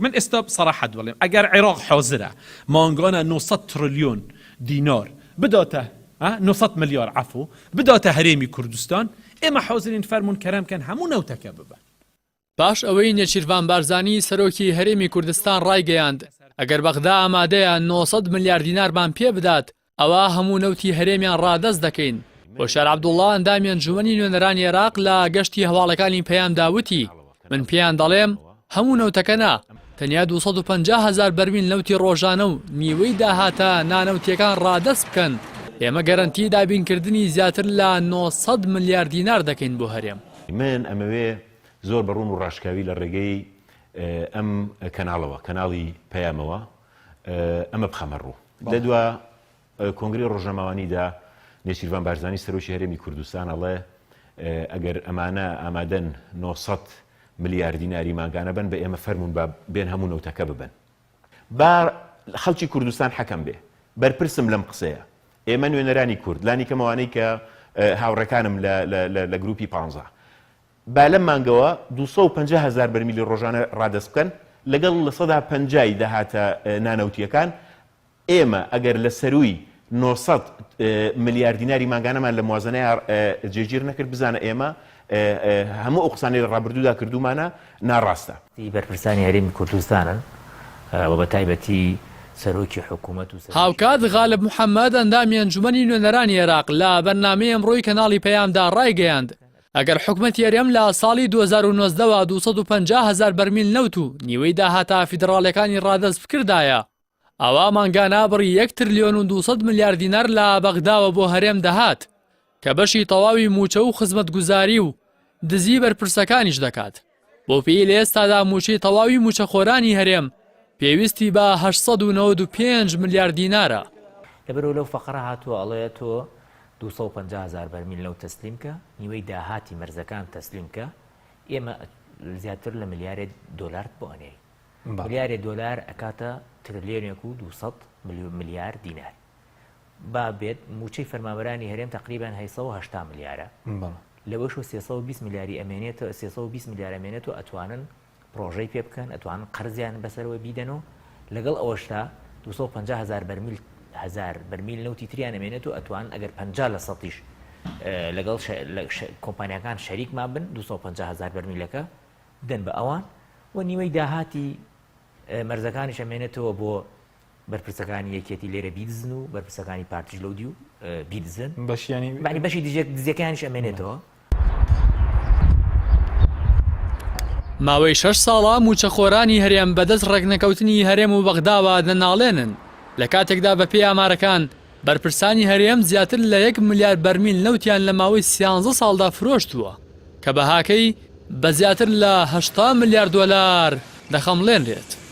من ئێستا بصراحە دەڵێم ئەگەر عێراق حاضرە مانگانە 900 تریلیۆن دینار بداتە 900 ملیار عفو بداتە هەرێمی کوردستان ئێمە حاضرین فەرمون کەرەمکەن هەموو نەوتەکە ببن. باش ئەوەی نێچیروان بارزانی سەرۆکی هەرێمی کوردستان ڕایگەیاند ئەگەر بەغدا ئامادەیە 900 ملیار دینارمان پێ بدات ئەوە هەموو نەوتی هەرێمیان ڕادەست دەکەین. بۆشار عەبدوڵڵا ئەندامی ئەنجومەنی نوێنەرانی عێراق لە گەشتی هەواڵەکانی پەیام داوتی من پێیان دەڵێم هەموو نەوتەکە نا تەنیا 250,000 بەرمیل نەوتی ڕۆژانە و نیوەی داهاتە نانەوتیەکان ڕادەست بکەن ئێمە گەرەنتی دابینکردنی زیاتر لە 900 ملیار دینار دەکەین بۆ هەرێم. من ئەمەوێ زۆر بەڕوون و ڕاشکاوی لە ڕێگەی ئەم کەناڵەوە کەناڵی پەیامەوە ئەمە بخەمە ڕوو لە دووە کۆنگری ڕۆژنامەوانیدا نێچیروان بارزانی سەرۆکی هەرێمی کوردستان ئەڵێ ئەگەر ئەمانە ئامادەن 900 ملیار دیناری ماگانە بن بە ئێمە فەرمون بێن هەموو نەوتەکە ببن. با خەڵکی کوردستان حەکەم بێ بەرپرسم لەم قسەیە ئێمە نوێنەرانی کورد لانی کەمەوانەی کە هاوڕەکانم لە گروپی 15 با لەم مانگەوە 250,000 بەرمیلی ڕۆژانە ڕادەست بکەن لەگەڵ لە 150 داهاتە نانەوتیەکان ئێمە ئەگەر لە سەروی 900 ملیار دیناری ماگانەمان لە موازنەیە جێگیر نەکرد بزانە ئێمە هەموو ئەو قسانەی لە ڕابردوودا کردومانە ناڕاستە. بەرپرسانی هەرێمی کوردستانن و بە تایبەتی سەرۆکی حکوومەت و هاوکات غالب محەممەد ئەندامی ئەنجومەنی نوێنەرانی عێراق لە بەرنامەی ئەمڕۆی کەناڵی پەیامدا ڕایگەیاند ئەگەر حکومەتی هەرێم لە ساڵی 2019 250,000 بەرمیل نەوت و نیوەی داهاتە فیدراڵیەکانی ڕادەست بکردایە ئەوە مانگانە بڕی 1 تریلیۆن و 200 ملیار دینار لە بەغداوە بۆ هەرێم دەهات کە بەشی تەواوی موچە و خزمەتگوزاری و دزی بەرپرسەکانیش دەکات. بۆ پێی لە ئێستادا موچەی تەواوی موچەخۆرانی هەرێم پێویستی بە 895 ملیار دینارە. لەبەرەوە لەو فەقرە هاتووە ئەڵێ تۆ 250,000 بەرمیل لەو تەسلیمکە نیوەی داهاتی مەرزەکان تەسلیمکە ئێمە زیاتر لە ملیارێ دۆلار بۆ ئەنێ ملیارێ دۆلار ئەکاتە تریلیۆنێک و 200 ملیار دینار با بێت موچەی فەرمانبەرانی هەرێم تقریبان 880 ملیارە لەوەش 320 میلیاری ئەمێنێتە 320 میلیار ئەمێنێت و ئەتوانن پرۆژەی پێ بکەن ئەتوانن قەرزیان بەسەرەوە بیدەنەوە لەگەڵ ئەوەشتا 250,000 بەرمیل نەوتی تریان ئەمێنێت و ئەتوان ئەگەر 50 لە سەتیش لەگەڵ کۆمپانیەکان شەریکمان بن 250,000 بەرمیلەکە دەن بە ئەوان و نیوەی داهاتی مەرزەکانیش ئەمێنێتەوە بۆ بەرپرسەکانی یەکێتی لێرە بیدزن و بەرپرسەکانی پارتیژ لەودی و بیدزن بەشی دزیەکانیش ئەمێنێتەوە. ماوەی 6 ساڵە موچەخۆرانی هەرێم بەدەست ڕێکنەکەوتنی هەرێم و بەغداوە دەناڵێنن لە کاتێکدا بە پێی ئامارەکان بەرپرسانی هەرێم زیاتر لە 1 ملیار بەرمیل نەوتیان لە ماوەی 13 ساڵدا فرۆشتووە کە بەهاکەی بە زیاتر لە 80 ملیار دۆلار دەخەمڵێنرێت.